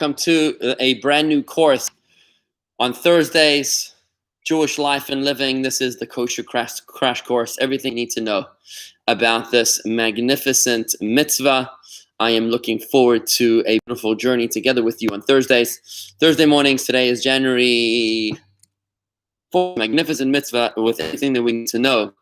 Welcome to a brand new course on Thursdays, Jewish Life and Living. This is the Kosher Crash Course. Everything you need to know about this magnificent mitzvah. I am looking forward to a beautiful journey together with you on Thursdays. Thursday mornings, today is January 4th, magnificent mitzvah with everything that we need to know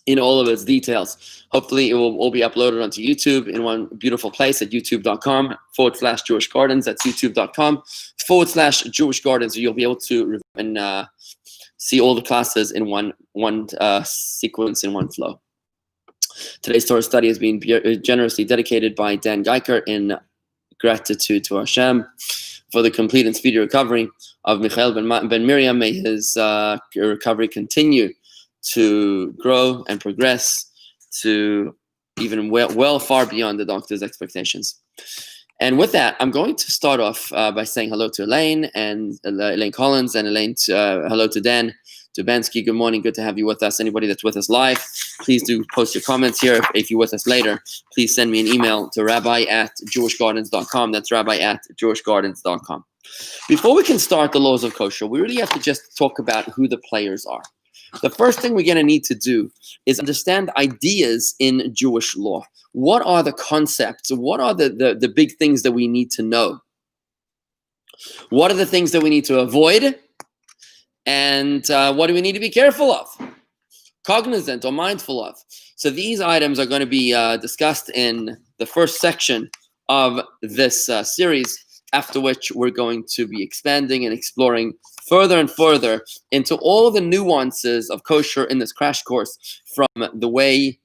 in all of its details. Hopefully it will all be uploaded onto YouTube in one beautiful place at youtube.com/Jewish Gardens. That's youtube.com/Jewish Gardens. So you'll be able to see all the classes in one sequence, in one flow. Today's Torah study has been generously dedicated by Dan Geiker in gratitude to Hashem for the complete and speedy recovery of Michael ben Miriam. May his recovery continue to grow and progress to even well far beyond the doctor's expectations. And with that, I'm going to start off by saying hello to Elaine and Elaine Collins, and Elaine, hello to Dan Dubansky. Good morning. Good to have you with us. Anybody that's with us live, please do post your comments here. If you're with us later, please send me an email to rabbi@jewishgardens.com. That's rabbi@jewishgardens.com. Before we can start the laws of kosher, we really have to just talk about who the players are. The first thing we're going to need to do is understand ideas in Jewish law. What are the concepts? What are the big things that we need to know? What are the things that we need to avoid? And what do we need to be careful of, cognizant or mindful of? So these items are going to be discussed in the first section of this series, after which we're going to be expanding and exploring further and further into all the nuances of kosher in this crash course, from the way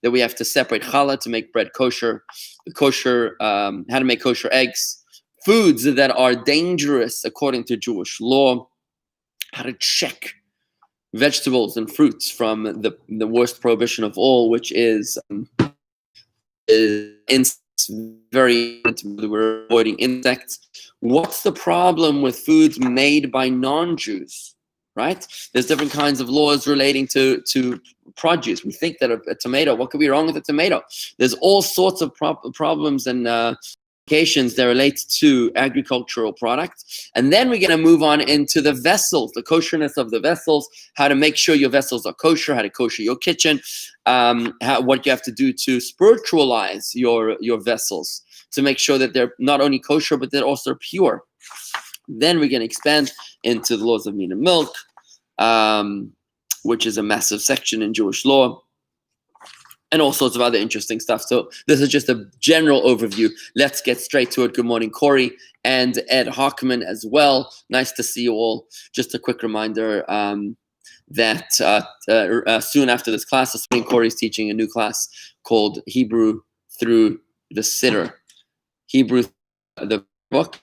that we have to separate challah to make bread kosher, the kosher, how to make kosher eggs, foods that are dangerous according to Jewish law, how to check vegetables and fruits from the worst prohibition of all, which is very intimately, we're avoiding insects. What's the problem with foods made by non-Jews, right? There's different kinds of laws relating to produce. We think that a tomato, what could be wrong with a tomato? There's all sorts of problems and implications that relate to agricultural products. And then we're going to move on into the vessels, the kosherness of the vessels, how to make sure your vessels are kosher, how to kosher your kitchen, what you have to do to spiritualize your vessels to make sure that they're not only kosher, but they're also pure. Then we're going to expand into the laws of meat and milk, which is a massive section in Jewish law, and all sorts of other interesting stuff. So this is just a general overview. Let's get straight to it. Good morning, Corey and Ed Hockman as well. Nice to see you all. Just a quick reminder that soon after this class, this morning, Corey's teaching a new class called Hebrew Through the Siddur. Hebrew, the book.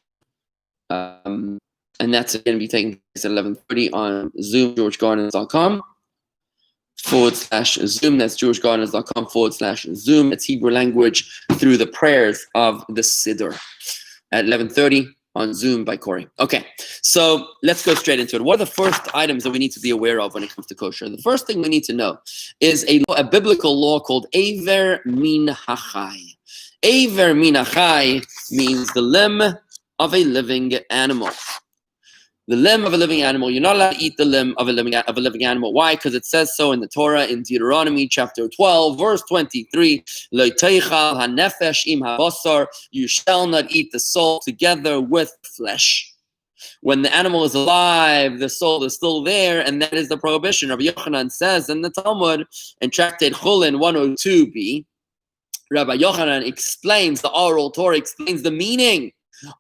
And that's going to be taking place at 11:30 on Zoom, jewishgardens.com/Zoom. That's jewishgardens.com/Zoom. It's Hebrew language through the prayers of the Siddur at 11:30 on Zoom by Corey. Okay, so let's go straight into it. What are the first items that we need to be aware of when it comes to kosher? The first thing we need to know is a biblical law called Aver Min Hachai. Aver Min Hachai means the limb of a living animal. The limb of a living animal. You're not allowed to eat the limb of a living animal. Why? Because it says so in the Torah in Deuteronomy chapter 12, verse 23. Lo teichal hanefesh im habasar. You shall not eat the soul together with flesh. When the animal is alive, the soul is still there, and that is the prohibition. Rabbi Yochanan says in the Talmud in Tractate Chulin 102b, Rabbi Yochanan explains, the oral Torah explains the meaning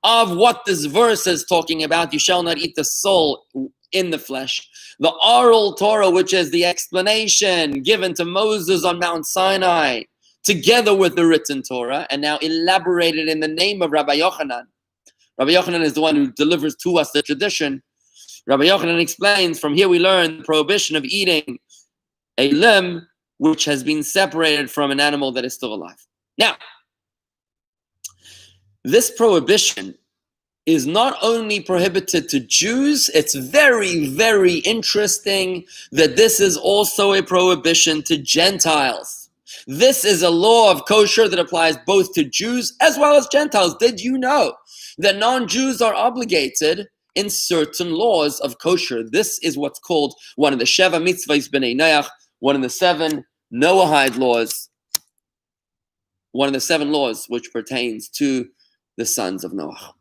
of what this verse is talking about. You shall not eat the soul in the flesh. The oral Torah, which is the explanation given to Moses on Mount Sinai, together with the written Torah, and now elaborated in the name of Rabbi Yochanan. Rabbi Yochanan is the one who delivers to us the tradition. Rabbi Yochanan explains, from here we learn the prohibition of eating a limb which has been separated from an animal that is still alive. Now, this prohibition is not only prohibited to Jews, it's very, very interesting that this is also a prohibition to Gentiles. This is a law of kosher that applies both to Jews as well as Gentiles. Did you know that non-Jews are obligated in certain laws of kosher. This is what's called one of the Sheva Mitzvahs B'nai Noach, one of the 7 Noahide laws, one of the 7 laws which pertains to the sons of Noah.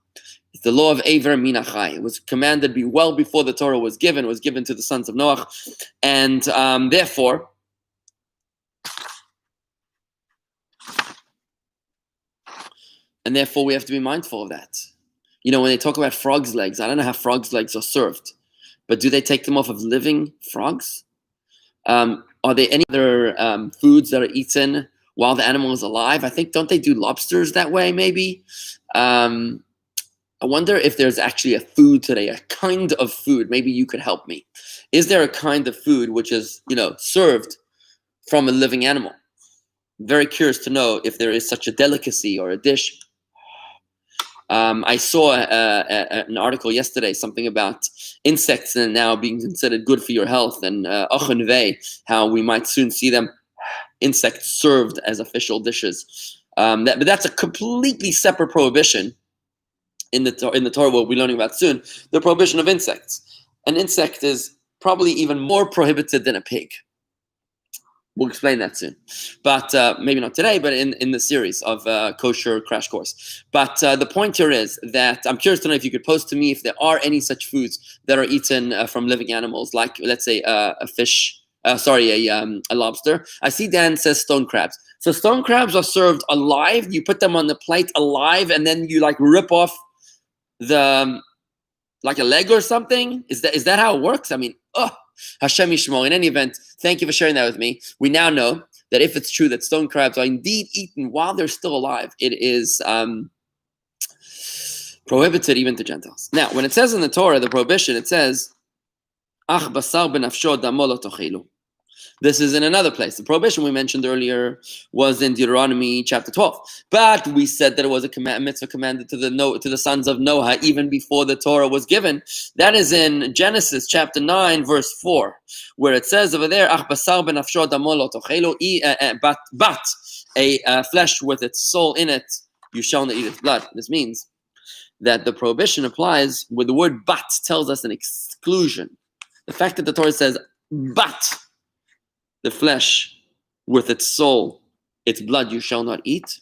It's the law of Eiver Min HaChai. It was commanded well before the Torah was given to the sons of Noah, and therefore, we have to be mindful of that. You know, when they talk about frogs' legs, I don't know how frogs' legs are served, but do they take them off of living frogs? Are there any other foods that are eaten while the animal is alive? I think, don't they do lobsters that way, maybe? I wonder if there's actually a food today, a kind of food. Maybe you could help me. Is there a kind of food which is, served from a living animal? I'm very curious to know if there is such a delicacy or a dish. I saw an article yesterday, something about insects and now being considered good for your health, and how we might soon see them, insects served as official dishes. But that's a completely separate prohibition in the Torah, what we're learning about soon, the prohibition of insects. An insect is probably even more prohibited than a pig. We'll explain that soon, but maybe not today, but in the series of kosher crash course. But the point here is that I'm curious to know if you could post to me if there are any such foods that are eaten from living animals, like, let's say, a fish, a lobster. I see Dan says stone crabs. So stone crabs are served alive. You put them on the plate alive, and then you rip off the like a leg or something. Is that how it works? I mean, Hashem Yishmor. In any event, thank you for sharing that with me. We now know that if it's true that stone crabs are indeed eaten while they're still alive, it is prohibited even to Gentiles. Now, when it says in the Torah, the prohibition, it says, Ach basar benafsho damo lo tochelu. This is in another place. The prohibition we mentioned earlier was in Deuteronomy chapter 12. But we said that it was a mitzvah commanded to the sons of Noah even before the Torah was given. That is in Genesis chapter 9, verse 4, where it says over there, Ach basar benafsho damo lo tochelu, but a flesh with its soul in it, you shall not eat its blood. This means that the prohibition applies where the word but tells us an exclusion. The fact that the Torah says, but the flesh with its soul, its blood you shall not eat.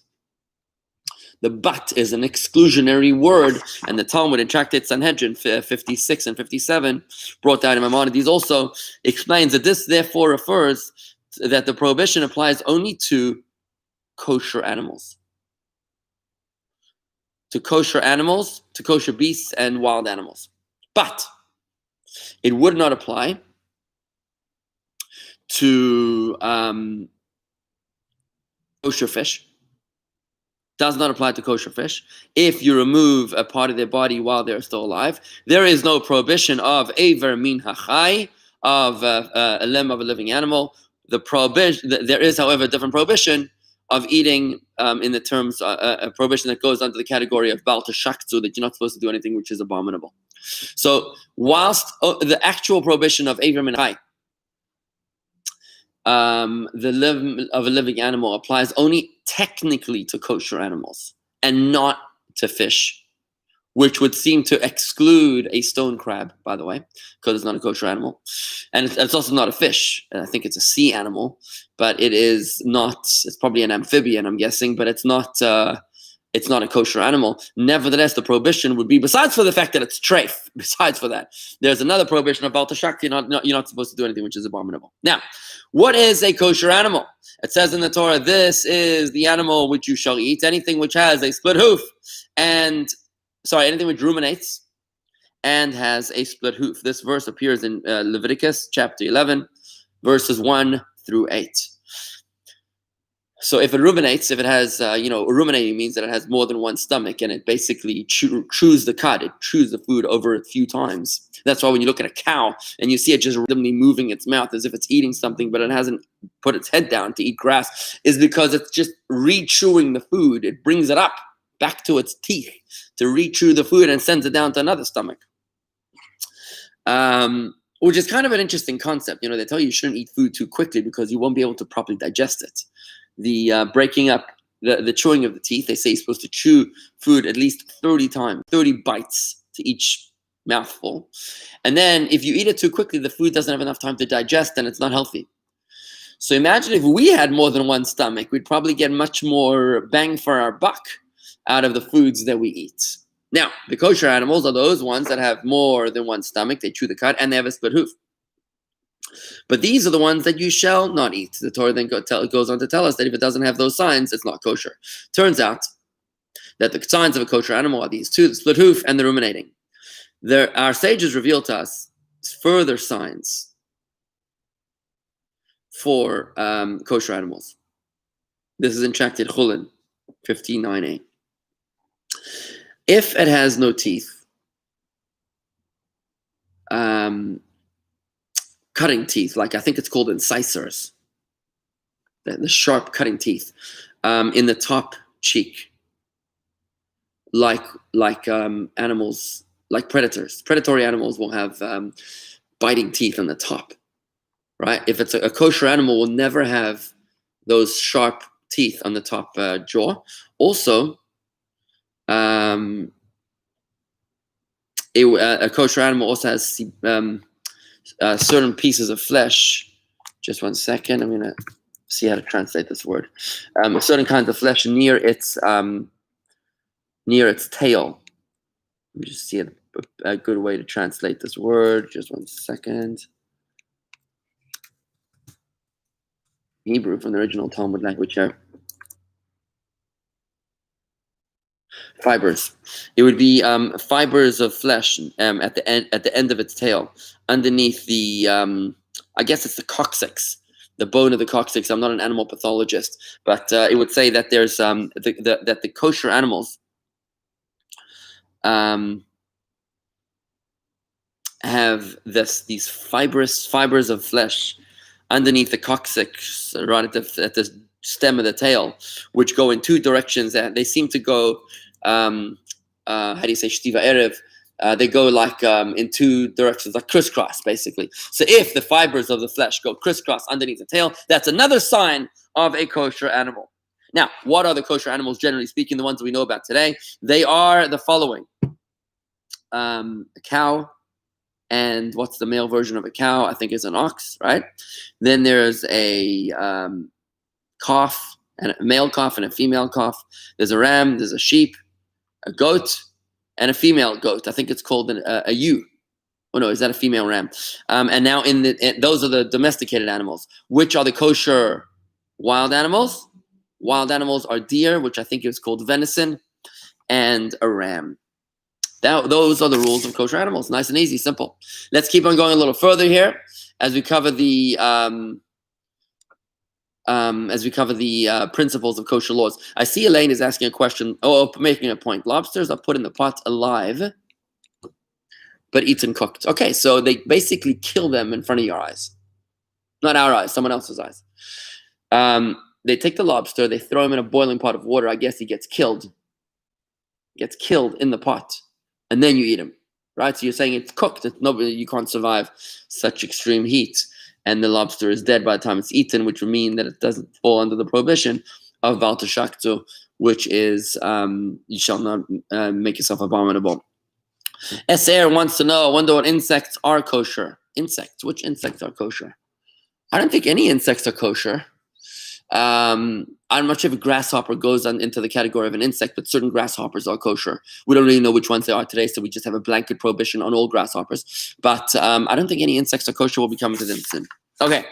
The but is an exclusionary word, and the Talmud in Tractate Sanhedrin 56 and 57, brought down in Maimonides, also explains that this therefore refers to that the prohibition applies only to kosher animals. To kosher beasts and wild animals. But it would not apply to kosher fish. Does not apply to kosher fish. If you remove a part of their body while they're still alive, there is no prohibition of Eiver Min HaChai, of a limb of a living animal. There is, however, a different prohibition of eating in the terms, a prohibition that goes under the category of Baal Teshaktu, that you're not supposed to do anything which is abominable. So whilst the actual prohibition of Eiver Min HaChai, the limb of a living animal applies only technically to kosher animals and not to fish, which would seem to exclude a stone crab, by the way, because it's not a kosher animal. And it's also not a fish. I think it's a sea animal, but it's probably an amphibian, I'm guessing, but it's not a kosher animal. Nevertheless, the prohibition would be, besides for the fact that it's treif, besides for that, there's another prohibition of Baal Teshakti, you're not supposed to do anything which is abominable. Now, what is a kosher animal? It says in the Torah, this is the animal which you shall eat, anything which has a split hoof, anything which ruminates and has a split hoof. This verse appears in Leviticus chapter 11, verses 1 through 8. So if it ruminates, if it has, ruminating means that it has more than one stomach, and it basically chews the cud, it chews the food over a few times. That's why when you look at a cow and you see it just randomly moving its mouth as if it's eating something, but it hasn't put its head down to eat grass, is because it's just re-chewing the food. It brings it up back to its teeth to re-chew the food and sends it down to another stomach. Which is kind of an interesting concept. They tell you shouldn't eat food too quickly because you won't be able to properly digest it. The breaking up the chewing of the teeth. They say you're supposed to chew food at least 30 times, 30 bites to each mouthful. And then if you eat it too quickly, the food doesn't have enough time to digest and it's not healthy. So imagine if we had more than one stomach, we'd probably get much more bang for our buck out of the foods that we eat. Now, the kosher animals are those ones that have more than one stomach. They chew the cud and they have a split hoof. But these are the ones that you shall not eat. The Torah then goes on to tell us that if it doesn't have those signs, it's not kosher. Turns out that the signs of a kosher animal are these two, the split hoof and the ruminating. Our sages reveal to us further signs for kosher animals. This is in Tractate Chulin, 15:9a. If it has no teeth, cutting teeth, like I think it's called incisors, the sharp cutting teeth in the top cheek, like animals, like predators. Predatory animals will have biting teeth on the top, right? If it's a kosher animal, will never have those sharp teeth on the top jaw. Also, a kosher animal also has certain pieces of flesh. Just 1 second. I'm gonna see how to translate this word. Certain kinds of flesh near its tail. Let me just see a good way to translate this word. Just 1 second. Hebrew from the original Talmud language here. Fibers. It would be fibers of flesh at the end of its tail, underneath the I guess it's the coccyx, the bone of the coccyx. I'm not an animal pathologist, but it would say that there's that the kosher animals have these fibers of flesh underneath the coccyx, right at the stem of the tail, which go in two directions, and they seem to go how do you say shtiva erev? They go like in two directions, like crisscross, basically. So if the fibers of the flesh go crisscross underneath the tail, that's another sign of a kosher animal. Now, what are the kosher animals, generally speaking, the ones that we know about today? They are the following. A cow, and what's the male version of a cow? I think is an ox, right? Then there's a calf, and a male calf and a female calf. There's a ram, there's a sheep, a goat, and a female goat. I think it's called a ewe. Oh no, is that a female ram? And now those are the domesticated animals. Which are the kosher wild animals? Wild animals are deer, which I think is called venison, and a ram. Those are the rules of kosher animals. Nice and easy, simple. Let's keep on going a little further here as we cover the principles of kosher laws. I see Elaine is asking a question, making a point. Lobsters are put in the pot alive, but eaten cooked. Okay, so they basically kill them in front of your eyes. Not our eyes, someone else's eyes. They take the lobster, they throw him in a boiling pot of water. I guess he gets killed. Gets killed in the pot. And then you eat him, right? So you're saying it's cooked. You can't survive such extreme heat. And the lobster is dead by the time it's eaten, which would mean that it doesn't fall under the prohibition of Val Tashaktu, which is you shall not make yourself abominable. SR wants to know, I wonder what insects are kosher. Insects? Which insects are kosher? I don't think any insects are kosher. I'm not sure if a grasshopper goes into the category of an insect, but certain grasshoppers are kosher. We don't really know which ones they are today, so we just have a blanket prohibition on all grasshoppers. But I don't think any insects are kosher. Will be coming to them soon. Okay,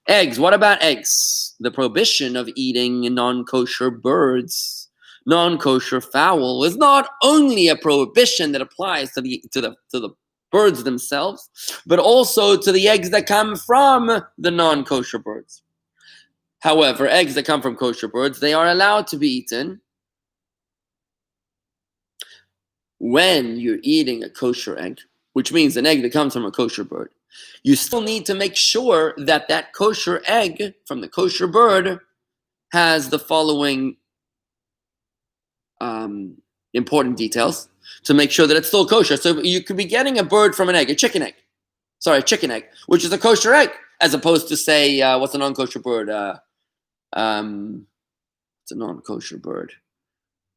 eggs. What about eggs? The prohibition of eating non-kosher birds, non-kosher fowl, is not only a prohibition that applies to the birds themselves, but also to the eggs that come from the non-kosher birds. However, eggs that come from kosher birds, they are allowed to be eaten when you're eating a kosher egg, which means an egg that comes from a kosher bird. You still need to make sure that that kosher egg from the kosher bird has the following important details to make sure that it's still kosher. So you could be getting a bird from an egg, a chicken egg, which is a kosher egg, as opposed to, say, what's a non-kosher bird? It's a non-kosher bird.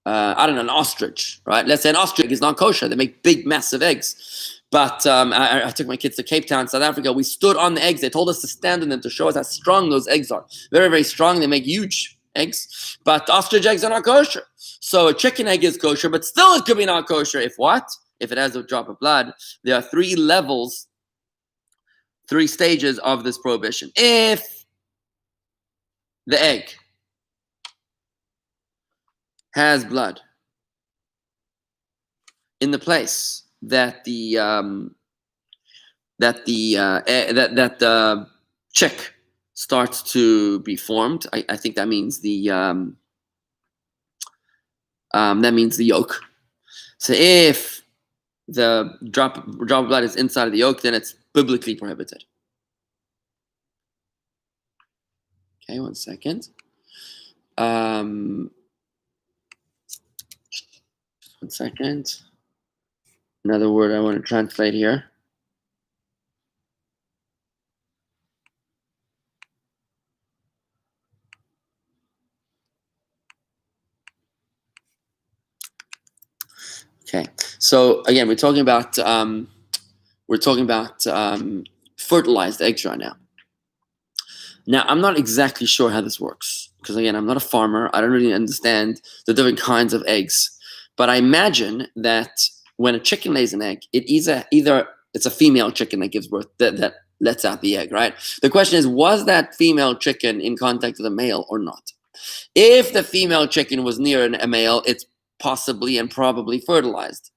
I don't know, an ostrich, right? Let's say an ostrich is not kosher. They make big, massive eggs. But I took my kids to Cape Town, South Africa. We stood on the eggs. They told us to stand on them to show us how strong those eggs are. Very, very strong. They make huge eggs. But ostrich eggs are not kosher. So a chicken egg is kosher, but still it could be not kosher. If what? If it has a drop of blood. There are 3 levels, 3 stages of this prohibition. If the egg has blood in the place that the chick starts to be formed, I think that means the yolk. So if the drop of blood is inside of the yolk, then it's biblically prohibited. Okay, 1 second. 1 second. Another word I want to translate here. Okay, so again, we're talking about fertilized eggs right now. Now, I'm not exactly sure how this works because again, I'm not a farmer. I don't really understand the different kinds of eggs, but I imagine that when a chicken lays an egg, it either it's a female chicken that gives birth that lets out the egg, right? The question is, was that female chicken in contact with a male or not? If the female chicken was near a male, it's possibly and probably fertilized.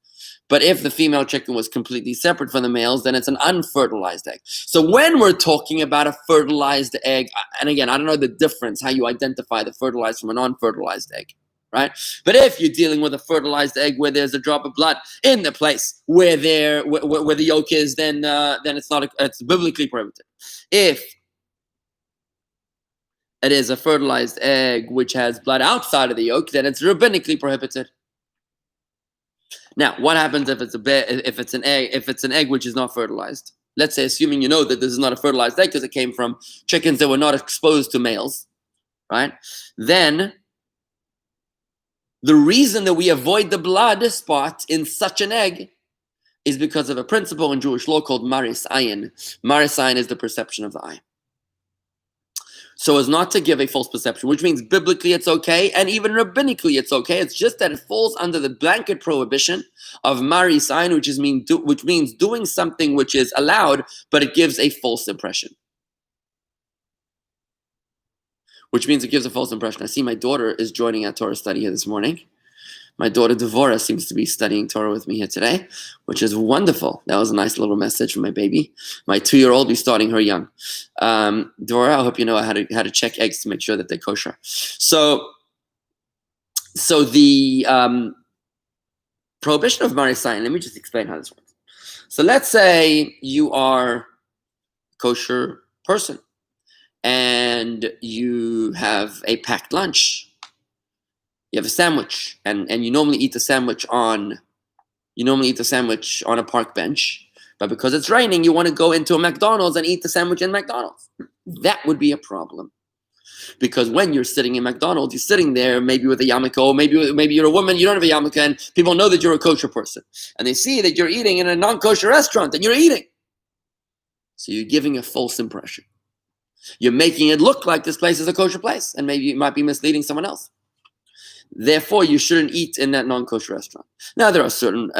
But if the female chicken was completely separate from the males, then it's an unfertilized egg. So when we're talking about a fertilized egg, and again, I don't know the difference, how you identify the fertilized from a non-fertilized egg, right? But if you're dealing with a fertilized egg where there's a drop of blood in the place where the yolk is, then it's biblically prohibited. If it is a fertilized egg which has blood outside of the yolk, then it's rabbinically prohibited. Now, what happens if it's an egg which is not fertilized? Let's say, assuming you know that this is not a fertilized egg because it came from chickens that were not exposed to males, right? Then the reason that we avoid the blood spot in such an egg is because of a principle in Jewish law called maris ayin. Maris ayin is the perception of the eye. So as not to give a false perception, which means biblically it's okay, and even rabbinically it's okay. It's just that it falls under the blanket prohibition of maris ayin, which means doing something which is allowed, but it gives a false impression. Which means it gives a false impression. I see my daughter is joining our Torah study here this morning. My daughter Devora seems to be studying Torah with me here today, which is wonderful. That was a nice little message from my baby. My 2-year-old will be starting her young. Devora, I hope you know how to check eggs to make sure that they're kosher. So the prohibition of maris ayin, let me just explain how this works. So let's say you are a kosher person and you have a packed lunch. You have a sandwich, and you normally eat the sandwich on a park bench, but because it's raining, you want to go into a McDonald's and eat the sandwich in McDonald's. That would be a problem, because when you're sitting in McDonald's, you're sitting there maybe with a yarmulke, or maybe you're a woman, you don't have a yarmulke, and people know that you're a kosher person, and they see that you're eating in a non-kosher restaurant, and you're eating. So you're giving a false impression. You're making it look like this place is a kosher place, and maybe it might be misleading someone else. Therefore, you shouldn't eat in that non-kosher restaurant. Now, there are certain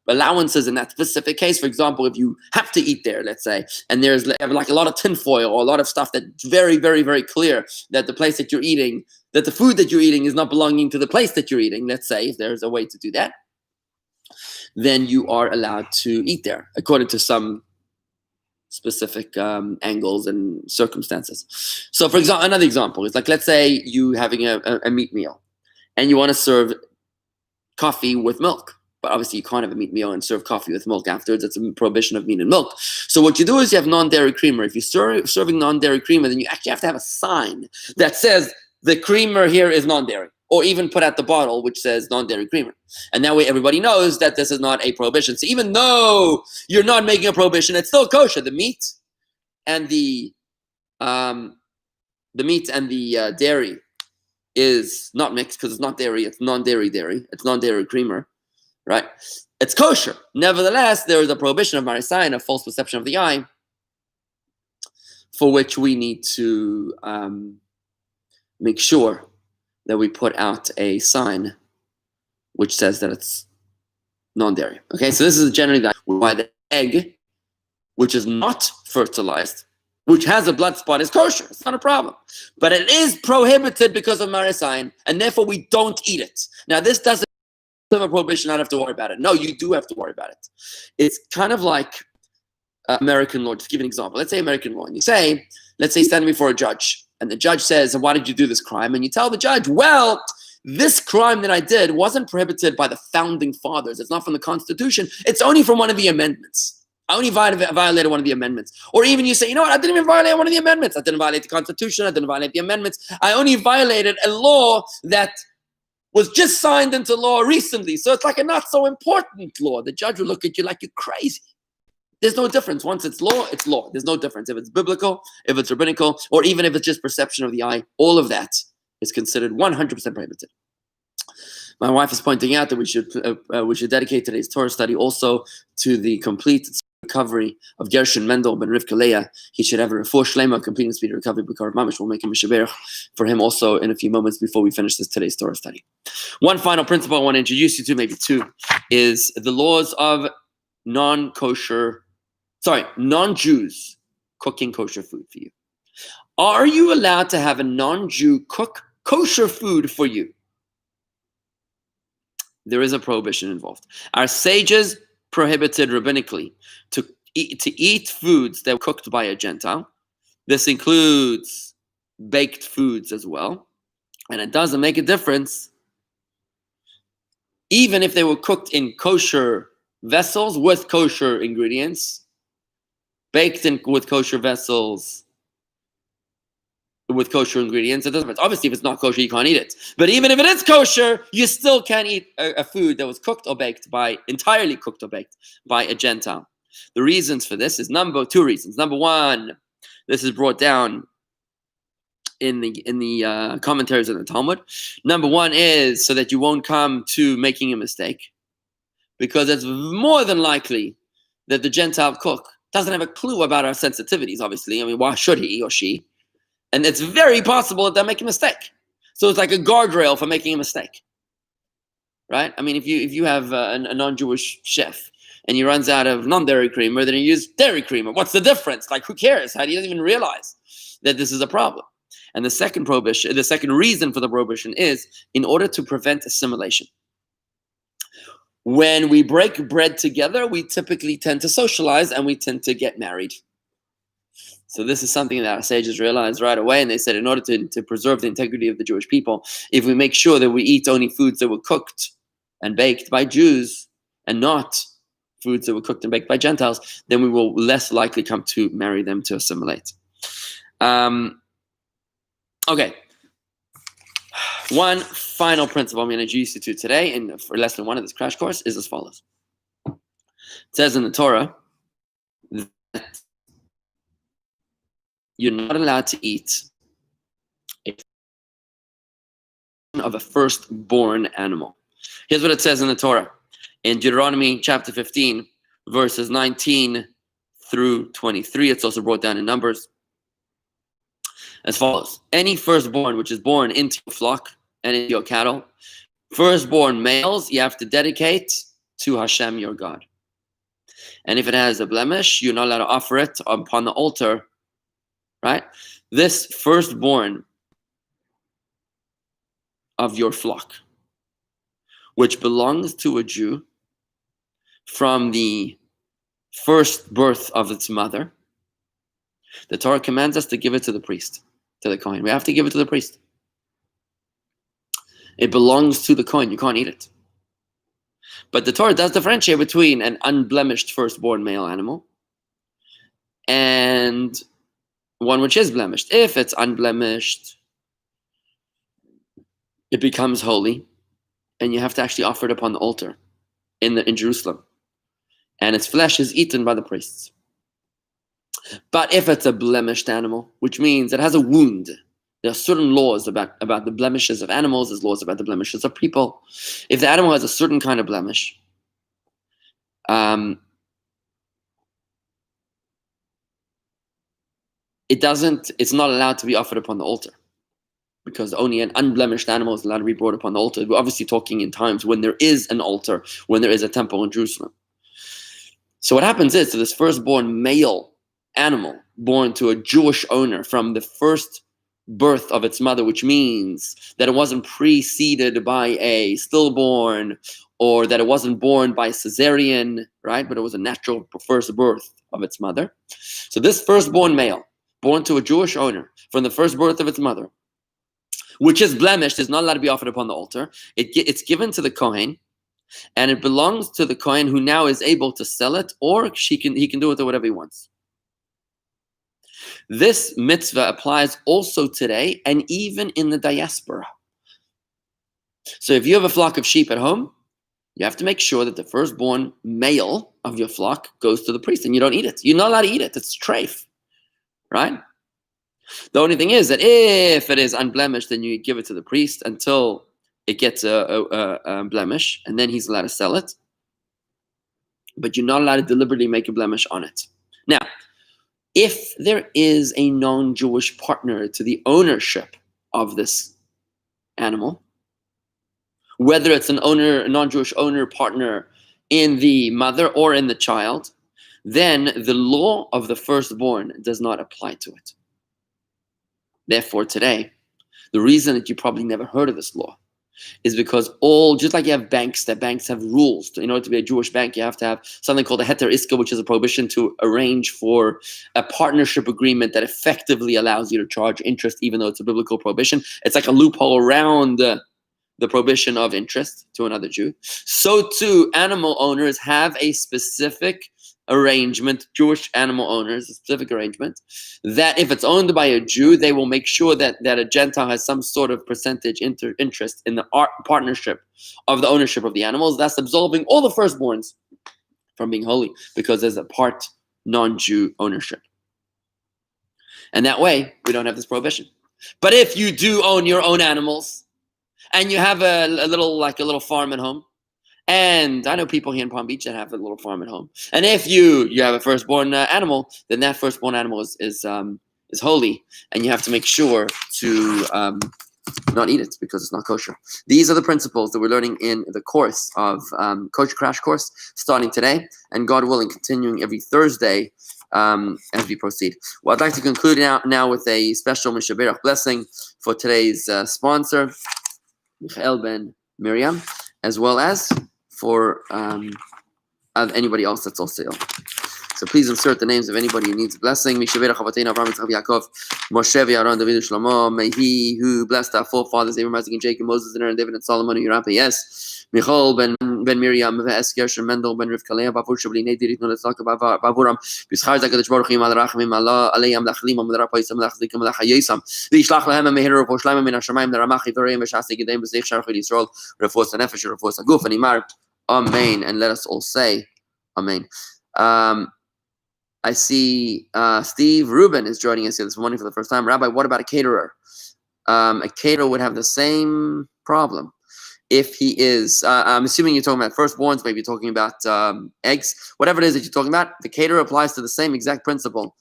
allowances in that specific case. For example, if you have to eat there, let's say, and there's like a lot of tinfoil or a lot of stuff that's very, very, very clear that the place that you're eating, that the food that you're eating is not belonging to the place that you're eating, let's say, if there's a way to do that, then you are allowed to eat there according to some specific angles and circumstances. So, for example, another example is like, let's say you having a meat meal, and you want to serve coffee with milk. But obviously you can't have a meat meal and serve coffee with milk afterwards. It's a prohibition of meat and milk. So what you do is you have non-dairy creamer. If you're serving non-dairy creamer, then you actually have to have a sign that says the creamer here is non-dairy. Or even put at the bottle which says non-dairy creamer. And that way everybody knows that this is not a prohibition. So even though you're not making a prohibition, it's still kosher. The meat and the dairy is not mixed because it's not dairy, it's non-dairy dairy, it's non-dairy creamer, right? It's kosher. Nevertheless, there is a prohibition of marisayin, a false perception of the eye, for which we need to make sure that we put out a sign which says that it's non-dairy. Okay, so this is generally why the egg, which is not fertilized, which has a blood spot, is kosher. It's not a problem. But it is prohibited because of marisayin, and therefore we don't eat it. Now, this doesn't have a prohibition, not have to worry about it. No, you do have to worry about it. It's kind of like American law. Just give an example. Let's say American law. And you say, let's say standing before a judge, and the judge says, why did you do this crime? And you tell the judge, well, this crime that I did wasn't prohibited by the founding fathers. It's not from the Constitution. It's only from one of the amendments. I only violated one of the amendments. Or even you say, you know what, I didn't even violate one of the amendments. I didn't violate the Constitution. I didn't violate the amendments. I only violated a law that was just signed into law recently. So it's like a not so important law. The judge will look at you like you're crazy. There's no difference. Once it's law, it's law. There's no difference. If it's biblical, if it's rabbinical, or even if it's just perception of the eye, all of that is considered 100% prohibited. My wife is pointing out that we should dedicate today's Torah study also to the complete recovery of Gershon Mendel ben Rivka Leah. He should have a refuah shlema, complete and speedy recovery. B'kar mamish. We'll make him a shaber for him also in a few moments before we finish today's Torah study. One final principle I want to introduce you to, maybe two, is the laws of non-Jews cooking kosher food for you. Are you allowed to have a non-Jew cook kosher food for you? There is a prohibition involved. Our sages prohibited rabbinically to eat foods that were cooked by a Gentile. This includes baked foods as well. And it doesn't make a difference even if they were cooked in kosher vessels with kosher ingredients, baked with kosher vessels with kosher ingredients. It doesn't matter. Obviously, if it's not kosher, you can't eat it. But even if it is kosher, you still can't eat a food that was entirely cooked or baked by a Gentile. The reasons for this is two reasons. Number one, this is brought down in the commentaries of the Talmud. Number one is so that you won't come to making a mistake, because it's more than likely that the Gentile cook doesn't have a clue about our sensitivities, obviously. I mean, why should he or she? And it's very possible that they'll make a mistake. So it's like a guardrail for making a mistake, right? I mean, if you have a non-Jewish chef and he runs out of non-dairy creamer, then he uses dairy creamer. What's the difference? Like, who cares? He doesn't even realize that this is a problem. And the second reason for the prohibition is in order to prevent assimilation. When we break bread together, we typically tend to socialize and we tend to get married. So this is something that our sages realized right away, and they said in order to preserve the integrity of the Jewish people, if we make sure that we eat only foods that were cooked and baked by Jews and not foods that were cooked and baked by Gentiles, then we will less likely come to marry them to assimilate. Okay. One final principle I'm going to introduce you to today, and for lesson one of this crash course, is as follows. It says in the Torah that you're not allowed to eat of a firstborn animal. Here's what it says in the Torah. In Deuteronomy chapter 15, verses 19 through 23. It's also brought down in Numbers. As follows. Any firstborn which is born into your flock and into your cattle, firstborn males, you have to dedicate to Hashem your God. And if it has a blemish, you're not allowed to offer it upon the altar. Right? This firstborn of your flock, which belongs to a Jew from the first birth of its mother, the Torah commands us to give it to the priest, to the Kohen. We have to give it to the priest. It belongs to the Kohen. You can't eat it. But the Torah does differentiate between an unblemished firstborn male animal and one which is blemished. If it's unblemished, it becomes holy, and you have to actually offer it upon the altar in Jerusalem. And its flesh is eaten by the priests. But if it's a blemished animal, which means it has a wound, There are certain laws about the blemishes of animals. There's laws about the blemishes of people. If the animal has a certain kind of blemish, it's not allowed to be offered upon the altar, because only an unblemished animal is allowed to be brought upon the altar. We're obviously talking in times when there is an altar, when there is a temple in Jerusalem. So what happens is, so this firstborn male animal born to a Jewish owner from the first birth of its mother, which means that it wasn't preceded by a stillborn, or that it wasn't born by cesarean, right? But it was a natural first birth of its mother. So this firstborn male, born to a Jewish owner from the first birth of its mother, which is blemished, is not allowed to be offered upon the altar. It's given to the Kohen, and it belongs to the Kohen, who now is able to sell it, or he can do with it whatever he wants. This mitzvah applies also today, and even in the diaspora. So if you have a flock of sheep at home, you have to make sure that the firstborn male of your flock goes to the priest, and you don't eat it. You're not allowed to eat it. It's treif, right? The only thing is that if it is unblemished, then you give it to the priest until it gets a blemish, and then he's allowed to sell it. But you're not allowed to deliberately make a blemish on it. Now, if there is a non-Jewish partner to the ownership of this animal, whether it's a non-Jewish owner partner in the mother or in the child, then the law of the firstborn does not apply to it. Therefore, today, the reason that you probably never heard of this law is because just like you have banks have rules. In order to be a Jewish bank, you have to have something called a heter iska, which is a prohibition to arrange for a partnership agreement that effectively allows you to charge interest, even though it's a biblical prohibition. It's like a loophole around the prohibition of interest to another Jew. So too, animal owners have a specific arrangement, Jewish animal owners, a specific arrangement, that if it's owned by a Jew, they will make sure that a Gentile has some sort of percentage interest in the partnership of the ownership of the animals. That's absolving all the firstborns from being holy, because there's a part non-Jew ownership. And that way, we don't have this prohibition. But if you do own your own animals, and you have a little farm at home, and I know people here in Palm Beach that have a little farm at home. And if you have a firstborn animal, then that firstborn animal is holy, and you have to make sure to not eat it because it's not kosher. These are the principles that we're learning in the course of Kosher Crash Course, starting today, and God willing, continuing every Thursday as we proceed. Well, I'd like to conclude now with a special Mishaberach blessing for today's sponsor, Michael ben Miriam, as well as for anybody else that's also ill. So please insert the names of anybody who needs a blessing. Mishaberach Avateinu Avraham Yitzchak Yaakov, Moshe v'Aaron, David and Shlomo. May he who blessed our forefathers Abraham, Isaac, and Jacob, Moses, and Aaron, David, and Solomon, and Yerapeh, yes. Michal ben Miriam, Ve'es Gershon, Mendel ben Rivka, Leah, Bavur Shabli, Nedirit, Noletzaka, Bavuram, Bishchar Zakadosh Baruch Hu, Malrachim, Allah, Aleyam, Lachlim, Amadra Paisam, Lachzikim, Lachayesam, Lishlach Lahem, Mehir, Poshlaim, Min Hashamayim, Naramachi, Vereim, Shasi, Gedem, Bezech, Sharchid Yisrael, Refos Nefesh, Refos Aguf, and Imar. Amen. And let us all say, Amen. I see Steve Rubin is joining us here this morning for the first time. Rabbi, what about a caterer? A caterer would have the same problem. If he is, I'm assuming you're talking about firstborns, maybe you're talking about eggs, whatever it is that you're talking about, the caterer applies to the same exact principle.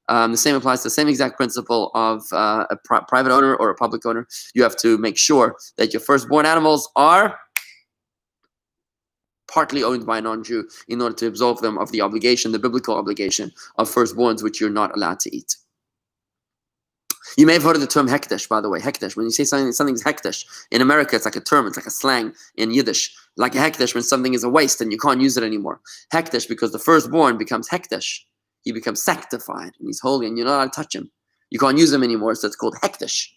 The same applies to the same exact principle of a private owner or a public owner. You have to make sure that your firstborn animals are partly owned by a non-Jew in order to absolve them of the obligation, the biblical obligation of firstborns, which you're not allowed to eat. You may have heard of the term hekdesh, by the way. Hekdesh, when you say something's hekdesh, in America it's like a term, it's like a slang in Yiddish. Like a hekdesh when something is a waste and you can't use it anymore. Hekdesh, because the firstborn becomes hekdesh. He becomes sanctified and he's holy and you're not allowed to touch him. You can't use him anymore, so it's called hekdesh,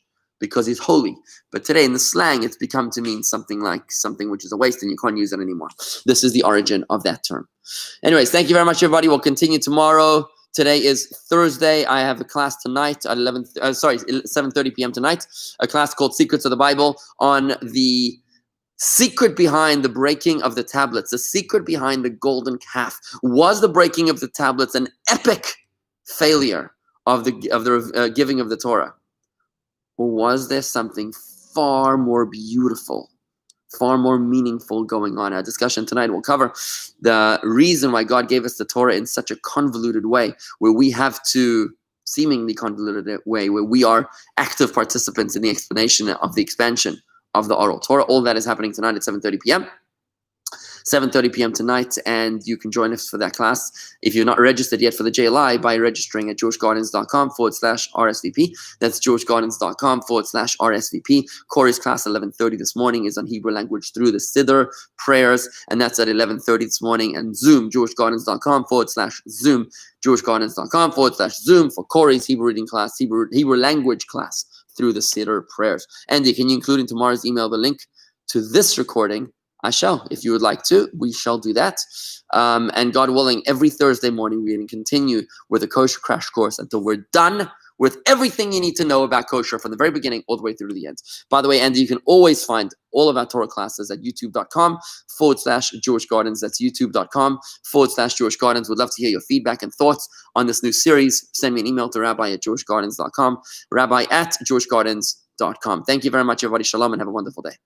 because he's holy. But today in the slang, it's become to mean something like something which is a waste and you can't use it anymore. This is the origin of that term. Anyways, thank you very much, everybody. We'll continue tomorrow. Today is Thursday. I have a class tonight at 7:30 p.m. tonight, a class called Secrets of the Bible on the secret behind the breaking of the tablets, the secret behind the golden calf. Was the breaking of the tablets an epic failure of the giving of the Torah? Or was there something far more beautiful, far more meaningful going on? Our discussion tonight will cover the reason why God gave us the Torah in such a convoluted way, where we have to, seemingly convoluted way, where we are active participants in the explanation of the expansion of the oral Torah. All that is happening tonight at 7:30 p.m. 7:30 p.m. tonight, and you can join us for that class. If you're not registered yet for the JLI, by registering at jewishgardens.com/RSVP. That's jewishgardens.com/RSVP. Corey's class at 11:30 this morning is on Hebrew language through the Siddur prayers, and that's at 11:30 this morning. And Zoom, jewishgardens.com/Zoom, jewishgardens.com/Zoom for Corey's Hebrew reading class, Hebrew language class through the Siddur prayers. And can you include in tomorrow's email the link to this recording? I shall. If you would like to, we shall do that. And God willing, every Thursday morning, we're going to continue with a kosher crash course until we're done with everything you need to know about kosher from the very beginning all the way through to the end. By the way, Andy, you can always find all of our Torah classes at youtube.com/Jewish Gardens. That's youtube.com/Jewish Gardens. We'd love to hear your feedback and thoughts on this new series. Send me an email to rabbi@jewishgardens.com, rabbi@jewishgardens.com. Thank you very much, everybody. Shalom and have a wonderful day.